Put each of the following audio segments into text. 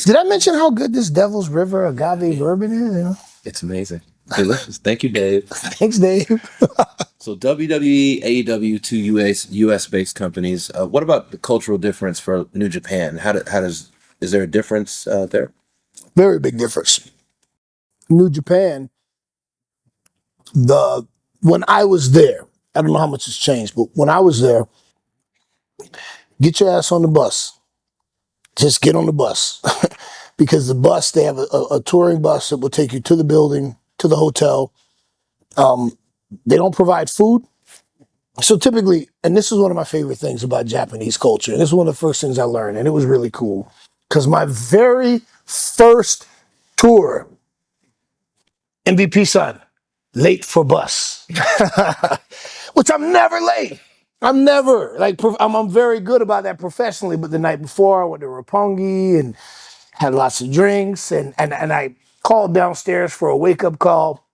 Did I mention how good this Devil's River agave bourbon is? It's amazing. Delicious. Thank you, Dave. Thanks, Dave. So WWE, AEW, two US based companies. What about the cultural difference for New Japan? Is there a difference there? Very big difference. New Japan, when I was there, I don't know how much has changed, but when I was there, get your ass on the bus. Just get on the bus. Because the bus, they have a touring bus that will take you to the building, to the hotel. They don't provide food. So typically, and this is one of my favorite things about Japanese culture, and this is one of the first things I learned, and it was really cool. Because my very first tour, MVP son, late for bus. Which I'm never late. I'm never, I'm very good about that professionally, but the night before I went to Roppongi and had lots of drinks, and I called downstairs for a wake-up call,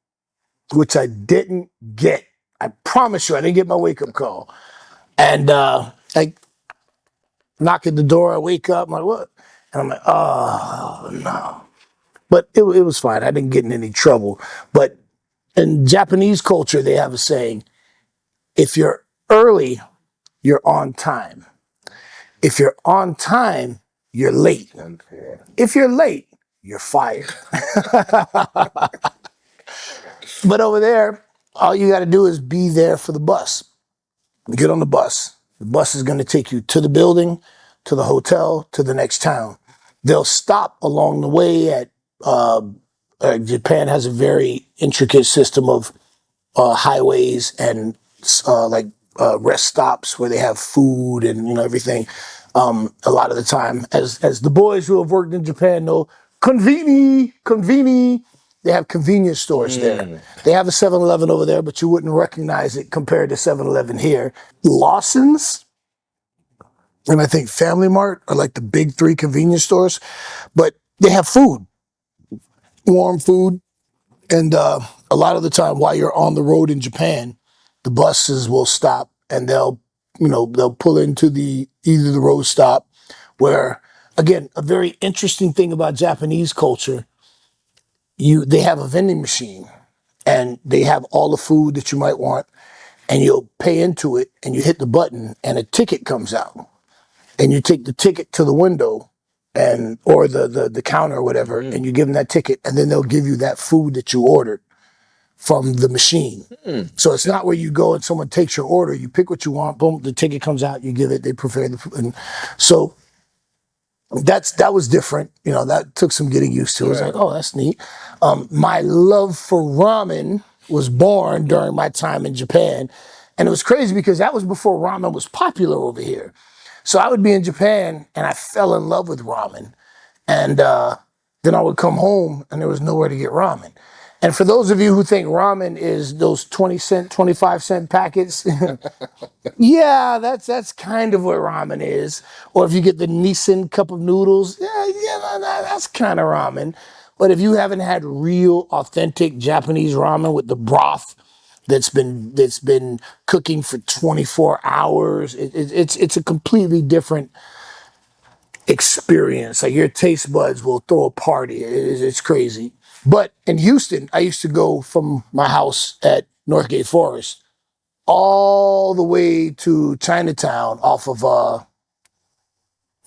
which I didn't get. I promise you, I didn't get my wake-up call. And I knock at the door, I wake up, I'm like, what? And I'm like, oh, no. But it was fine. I didn't get in any trouble. But in Japanese culture, they have a saying, if you're early, you're on time. If you're on time, you're late. If you're late, you're fired. But over there, all you got to do is be there for the bus. Get on the bus. The bus is going to take you to the building, to the hotel, to the next town. They'll stop along the way at, Japan has a very intricate system of highways and rest stops where they have food and everything. A lot of the time, as the boys who have worked in Japan know, conveni. They have convenience stores there. They have a 7-Eleven over there, but you wouldn't recognize it compared to 7-Eleven here. Lawson's and I think Family Mart are like the big 3 convenience stores, but they have food, warm food. And a lot of the time while you're on the road in Japan, the buses will stop and they'll pull into either the road stop where, again, a very interesting thing about Japanese culture, they have a vending machine and they have all the food that you might want, and you'll pay into it and you hit the button and a ticket comes out and you take the ticket to the window or the counter or whatever, and you give them that ticket, and then they'll give you that food that you ordered from the machine. So it's not where you go and someone takes your order, you pick what you want, boom, the ticket comes out, you give it, they prepare the food. And so that was different. That took some getting used to. It was like, oh, that's neat. My love for ramen was born during my time in Japan. And it was crazy because that was before ramen was popular over here. So I would be in Japan and I fell in love with ramen. And then I would come home and there was nowhere to get ramen. And for those of you who think ramen is those 20-cent, 25-cent packets, yeah, that's kind of what ramen is. Or if you get the Nissin cup of noodles, that's kind of ramen. But if you haven't had real, authentic Japanese ramen with the broth that's been cooking for 24 hours, it's a completely different experience. Like your taste buds will throw a party. It's crazy. But in Houston, I used to go from my house at Northgate Forest all the way to Chinatown off of,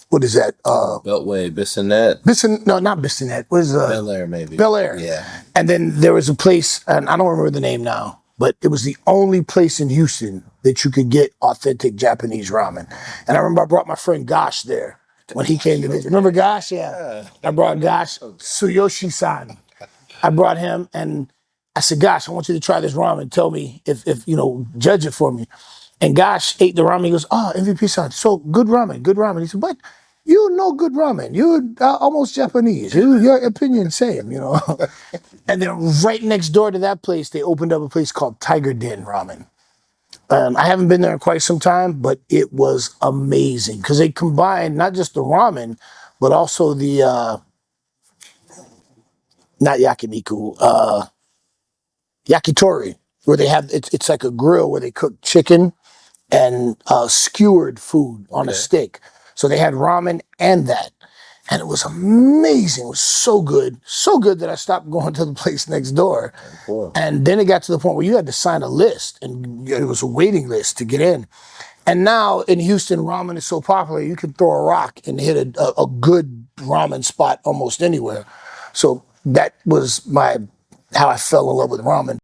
what is that? Beltway, Bissonnette. No, not Bissonnette. What is Bel Air, maybe. Bel Air. Yeah. And then there was a place, and I don't remember the name now, but it was the only place in Houston that you could get authentic Japanese ramen. And I remember I brought my friend Gosh there when he came to visit. Remember Gosh? Yeah. I brought Gosh, Tsuyoshi-san. I brought him and I said, Gosh, I want you to try this ramen. Tell me if judge it for me. And Gosh ate the ramen. He goes, oh, MVP-san, so good ramen. He said, but you know good ramen. You're almost Japanese. Your opinion, same, And then right next door to that place, they opened up a place called Tiger Den Ramen. I haven't been there in quite some time, but it was amazing because they combined not just the ramen, but also the, not yakiniku, yakitori, where they have, it's like a grill where they cook chicken and skewered food on a stick. So they had ramen and that. And it was amazing. It was so good that I stopped going to the place next door. Cool. And then it got to the point where you had to sign a list, and it was a waiting list to get in. And now in Houston, ramen is so popular, you can throw a rock and hit a good ramen spot almost anywhere. So that was how I fell in love with ramen.